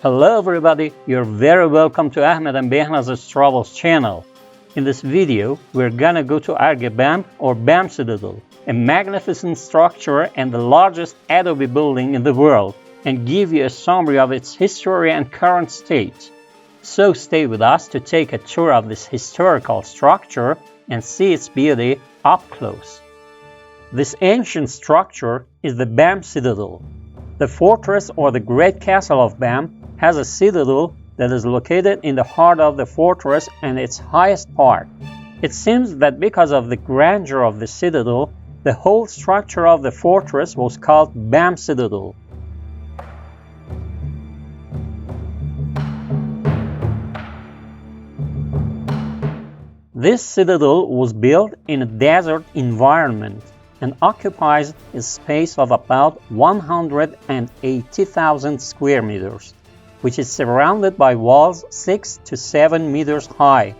Hello everybody, you're very welcome to Ahmed and Behnaz's Travels channel. In this video, we're gonna go to adobe Bam or Bam Citadel, a magnificent structure and the largest adobe building in the world, and give you a summary of its history and current state. So stay with us to take a tour of this historical structure and see its beauty up close. This ancient structure is the Bam Citadel. The fortress or the Great Castle of Bam has a citadel that is located in the heart of the fortress and its highest part. It seems that because of the grandeur of the citadel, the whole structure of the fortress was called Bam Citadel. This citadel was built in a desert environment and occupies a space of about 180,000 square meters, which is surrounded by walls 6 to 7 meters high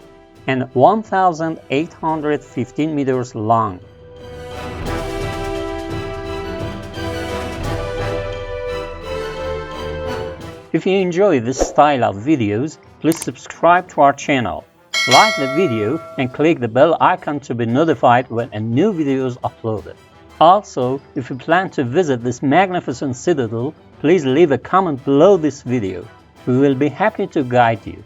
and 1,815 meters long. If you enjoy this style of videos, please subscribe to our channel. Like the video and click the bell icon to be notified when a new video is uploaded. Also, if you plan to visit this magnificent citadel, please leave a comment below this video. We will be happy to guide you.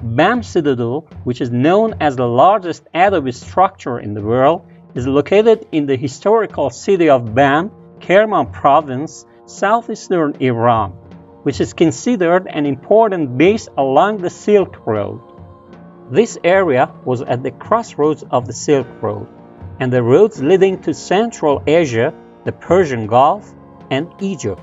Bam Citadel, which is known as the largest adobe structure in the world, is located in the historical city of Bam, Kerman province, southeastern Iran, which is considered an important base along the Silk Road. This area was at the crossroads of the Silk Road and the roads leading to Central Asia, the Persian Gulf, and Egypt.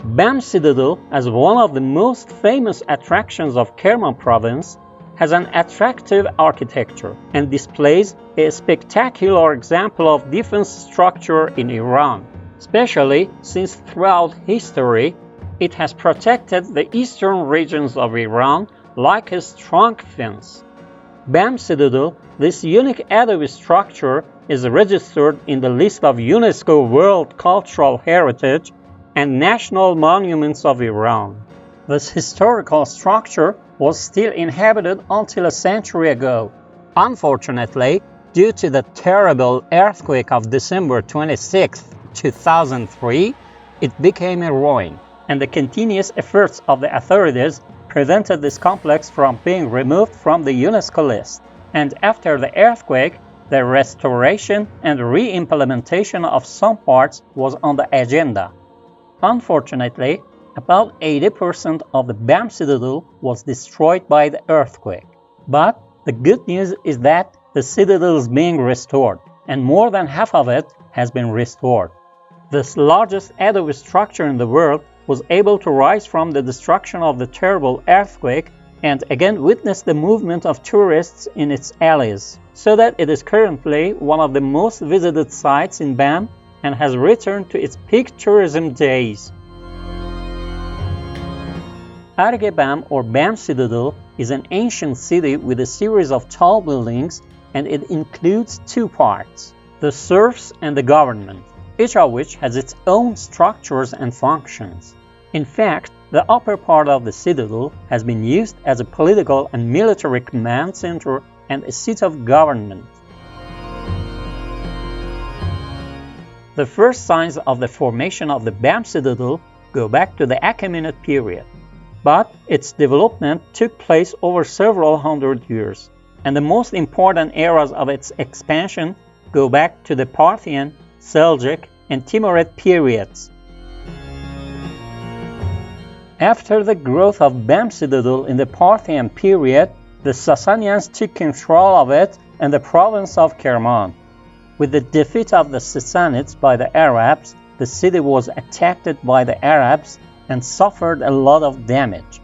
Bam Citadel, as one of the most famous attractions of Kerman province, has an attractive architecture and displays a spectacular example of defense structure in Iran, especially since throughout history it has protected the eastern regions of Iran like a strong fence. Bam Citadel, this unique adobe structure, is registered in the list of UNESCO World Cultural Heritage and National Monuments of Iran. This historical structure was still inhabited until a century ago. Unfortunately, due to the terrible earthquake of December 26, 2003, it became a ruin, and the continuous efforts of the authorities prevented this complex from being removed from the UNESCO list. And after the earthquake, the restoration and re-implementation of some parts was on the agenda. Unfortunately, about 80% of the Bam Citadel was destroyed by the earthquake. But the good news is that the citadel is being restored, and more than half of it has been restored. This largest adobe structure in the world was able to rise from the destruction of the terrible earthquake and again witness the movement of tourists in its alleys, so that it is currently one of the most visited sites in Bam and has returned to its peak tourism days. adobe Bam or Bam Citadel is an ancient city with a series of tall buildings, and it includes two parts, the serfs and the government, each of which has its own structures and functions. In fact, the upper part of the citadel has been used as a political and military command center and a seat of government. The first signs of the formation of the Bam Citadel go back to the Achaemenid period, but its development took place over several hundred years, and the most important eras of its expansion go back to the Parthian, Seljuk, and Timurid periods. After the growth of Bam Citadel in the Parthian period, the Sasanians took control of it and the province of Kerman. With the defeat of the Sassanids by the Arabs, the city was attacked by the Arabs and suffered a lot of damage.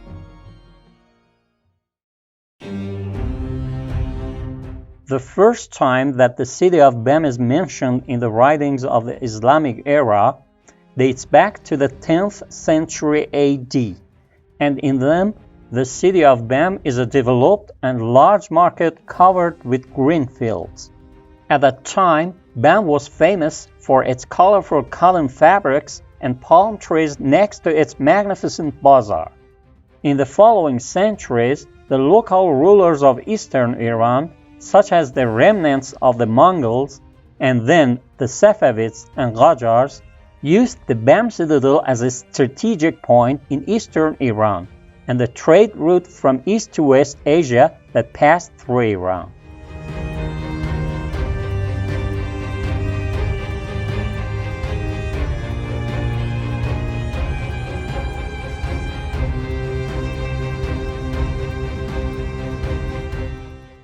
The first time that the city of Bam is mentioned in the writings of the Islamic era dates back to the 10th century AD, and in them the city of Bam is a developed and large market covered with green fields. At that time, Bam was famous for its colorful cotton fabrics and palm trees next to its magnificent bazaar. In the following centuries, the local rulers of eastern Iran, such as the remnants of the Mongols, and then the Safavids and Qajars, used the Bam Citadel as a strategic point in eastern Iran and the trade route from east to west Asia that passed through Iran.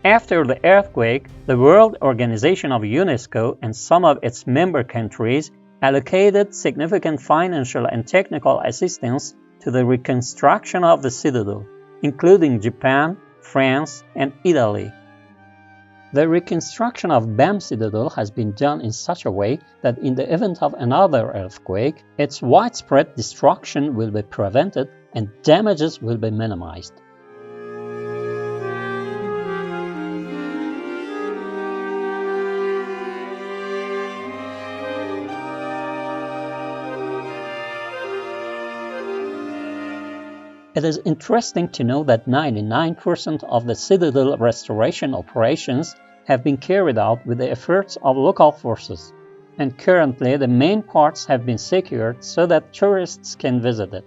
After the earthquake, the World Organization of Unesco and some of its member countries allocated significant financial and technical assistance to the reconstruction of the citadel, including Japan, France, and Italy. The reconstruction of Bam Citadel has been done in such a way that in the event of another earthquake, its widespread destruction will be prevented and damages will be minimized. It is interesting to know that 99% of the citadel restoration operations have been carried out with the efforts of local forces, and currently the main parts have been secured so that tourists can visit it.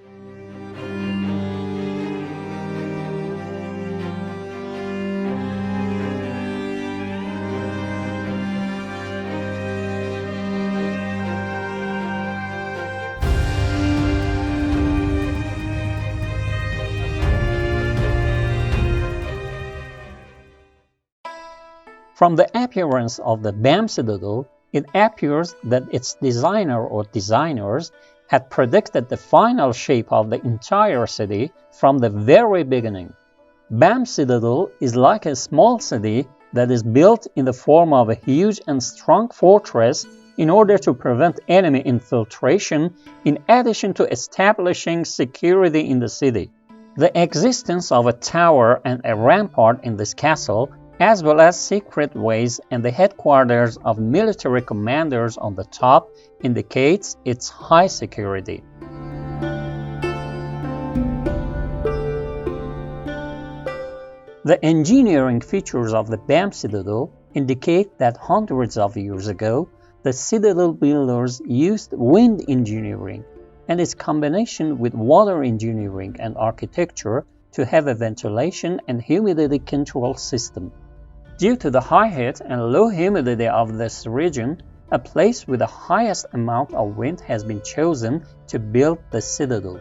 From the appearance of the Bam Citadel, it appears that its designer or designers had predicted the final shape of the entire city from the very beginning. Bam Citadel is like a small city that is built in the form of a huge and strong fortress in order to prevent enemy infiltration in addition to establishing security in the city. The existence of a tower and a rampart in this castle, as well as secret ways and the headquarters of military commanders on the top, indicates its high security. The engineering features of the Bam Citadel indicate that hundreds of years ago, the citadel builders used wind engineering and its combination with water engineering and architecture to have a ventilation and humidity control system. Due to the high heat and low humidity of this region, a place with the highest amount of wind has been chosen to build the citadel.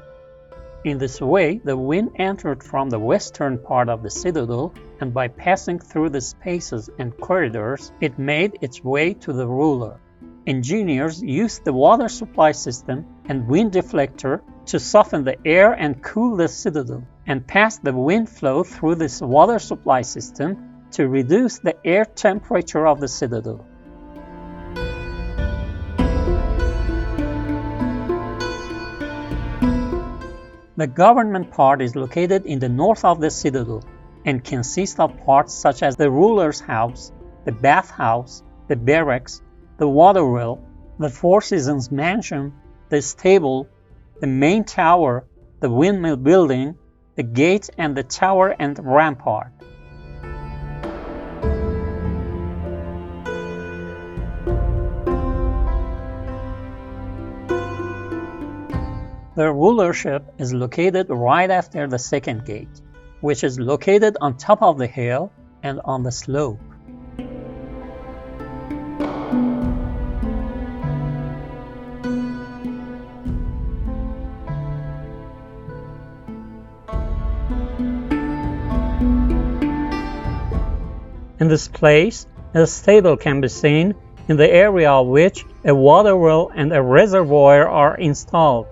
In this way, the wind entered from the western part of the citadel, and by passing through the spaces and corridors, it made its way to the ruler. Engineers used the water supply system and wind deflector to soften the air and cool the citadel, and passed the wind flow through this water supply system to reduce the air temperature of the citadel. The government part is located in the north of the citadel and consists of parts such as the ruler's house, the bathhouse, the barracks, the water well, the Four Seasons mansion, the stable, the main tower, the windmill building, the gate and the tower and rampart. The rulership is located right after the second gate, which is located on top of the hill and on the slope. In this place, a stable can be seen, in the area of which a water well and a reservoir are installed.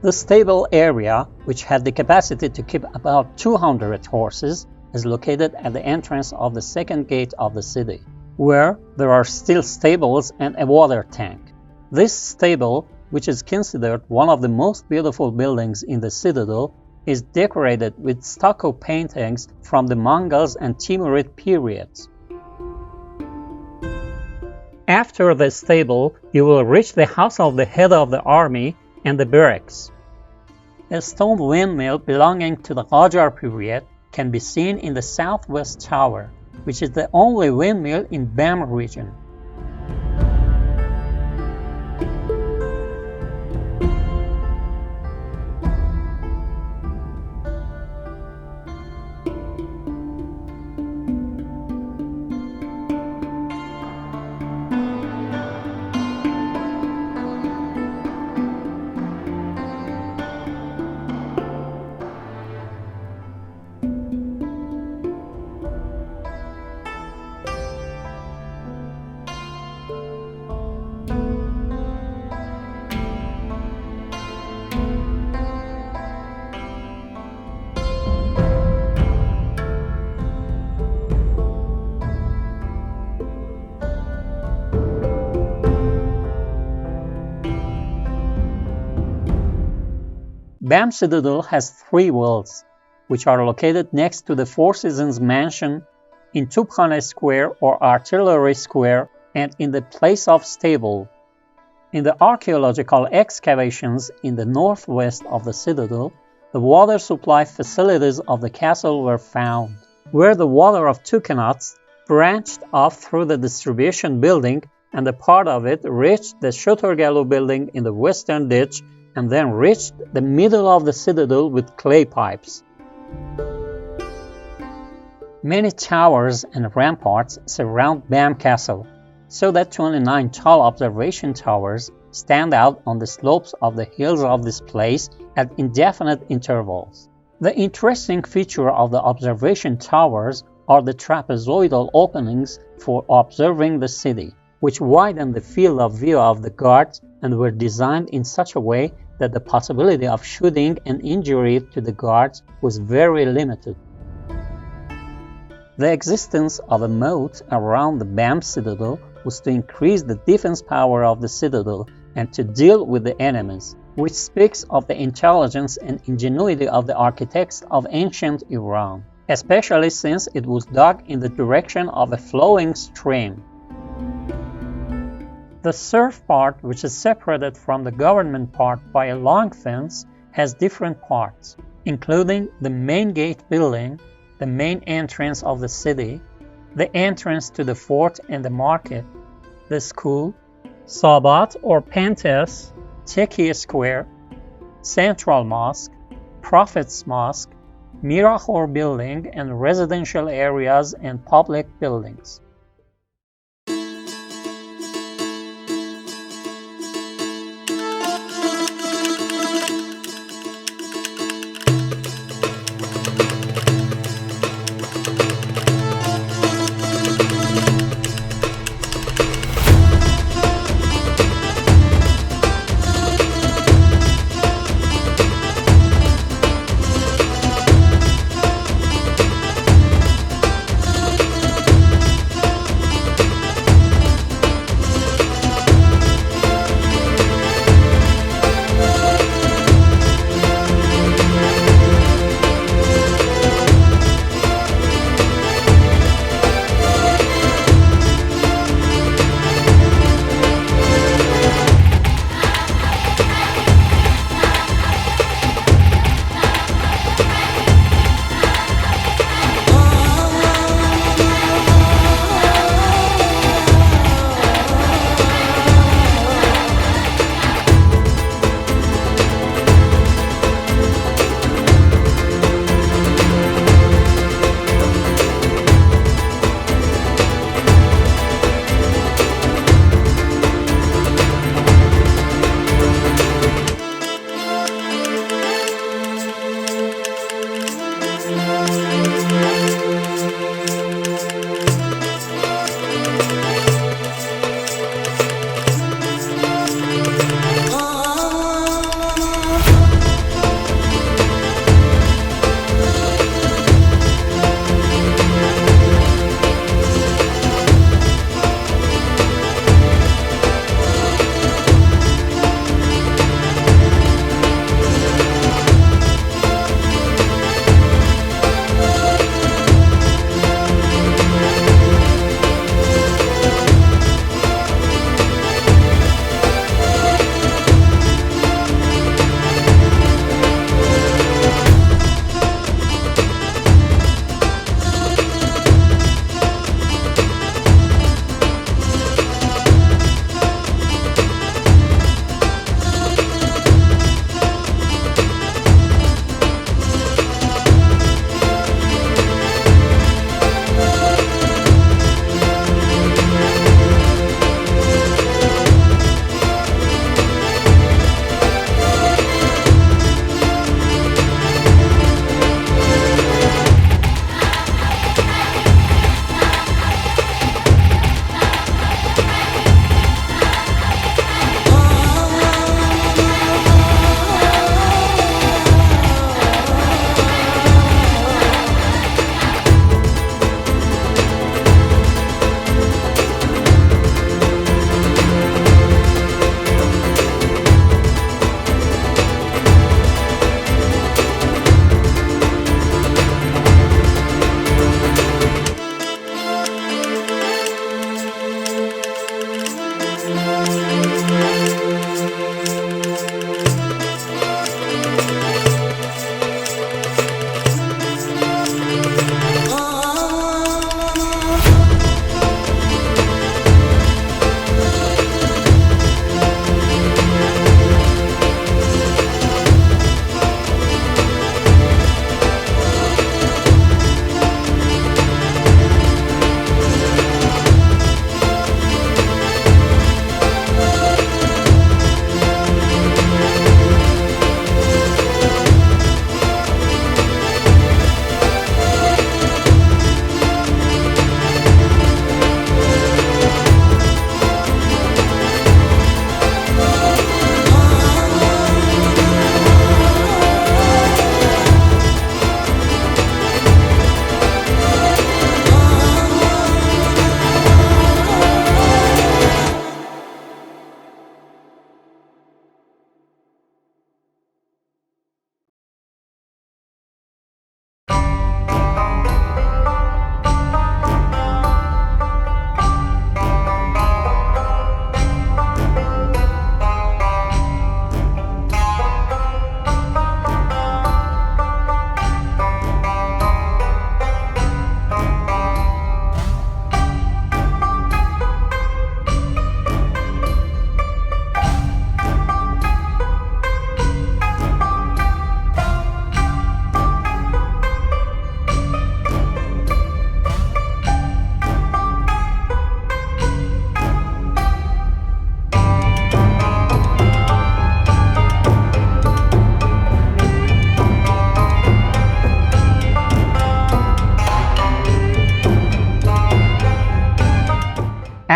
The stable area, which had the capacity to keep about 200 horses, is located at the entrance of the second gate of the city, where there are still stables and a water tank. This stable, which is considered one of the most beautiful buildings in the citadel, is decorated with stucco paintings from the Mongols and Timurid periods. After the stable, you will reach the house of the head of the army and the barracks. A stone windmill belonging to the Qajar period can be seen in the southwest tower, which is the only windmill in Bam region. Bam Citadel has 3 wells, which are located next to the Four Seasons Mansion, in Tubkhane Square or Artillery Square, and in the place of stable. In the archaeological excavations in the northwest of the citadel, the water supply facilities of the castle were found, where the water of 2 canals branched off through the distribution building, and a part of it reached the Shotorgalu building in the western ditch and then reached the middle of the citadel with clay pipes. Many towers and ramparts surround Bam Castle, so that 29 tall observation towers stand out on the slopes of the hills of this place at indefinite intervals. The interesting feature of the observation towers are the trapezoidal openings for observing the city, which widen the field of view of the guards and were designed in such a way that the possibility of shooting an injury to the guards was very limited. The existence of a moat around the Bam Citadel was to increase the defense power of the citadel and to deal with the enemies, which speaks of the intelligence and ingenuity of the architects of ancient Iran, especially since it was dug in the direction of a flowing stream. The serf part, which is separated from the government part by a long fence, has different parts, including the main gate building, the main entrance of the city, the entrance to the fort and the market, the school, Sabat or Pantes, Teki Square, Central Mosque, Prophet's Mosque, Mirahor Building, and residential areas and public buildings.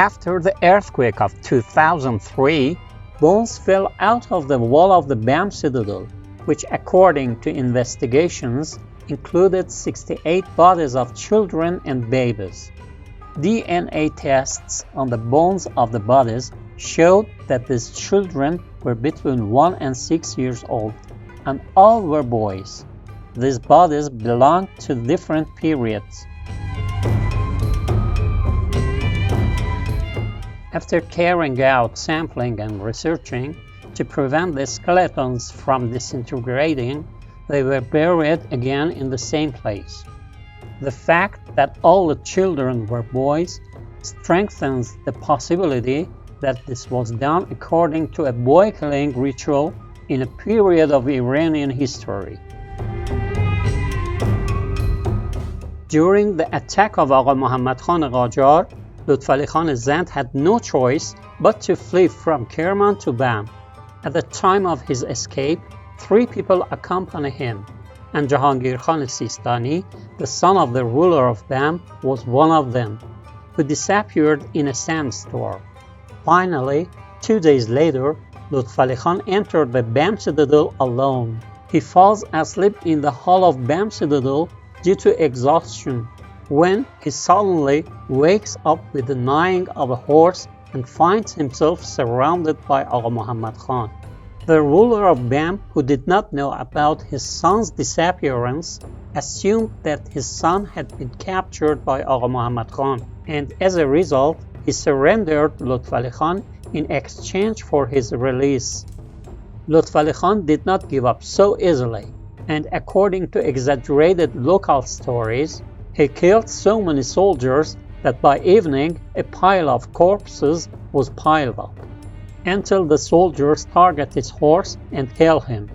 After the earthquake of 2003, bones fell out of the wall of the Bam Citadel, which according to investigations included 68 bodies of children and babies. DNA tests on the bones of the bodies showed that these children were between 1 and 6 years old, and all were boys. These bodies belonged to different periods. After carrying out sampling and researching to prevent the skeletons from disintegrating, they were buried again in the same place. The fact that all the children were boys strengthens the possibility that this was done according to a boy-killing ritual in a period of Iranian history. During the attack of Agha Muhammad Khan Qajar, Lutfali Khan Zand had no choice but to flee from Kerman to Bam. At the time of his escape, 3 people accompanied him, and Jahangir Khan Sistani, the son of the ruler of Bam, was one of them, who disappeared in a sandstorm. Finally, 2 days later, Lutfali Khan entered the Bam Citadel alone. He falls asleep in the hall of Bam Citadel due to exhaustion, when he suddenly wakes up with the neighing of a horse and finds himself surrounded by Agha Muhammad Khan. The ruler of Bam, who did not know about his son's disappearance, assumed that his son had been captured by Agha Muhammad Khan, and as a result, he surrendered Lutfali Khan in exchange for his release. Lutfali Khan did not give up so easily, and according to exaggerated local stories, he killed so many soldiers that by evening a pile of corpses was piled up, until the soldiers target his horse and kill him.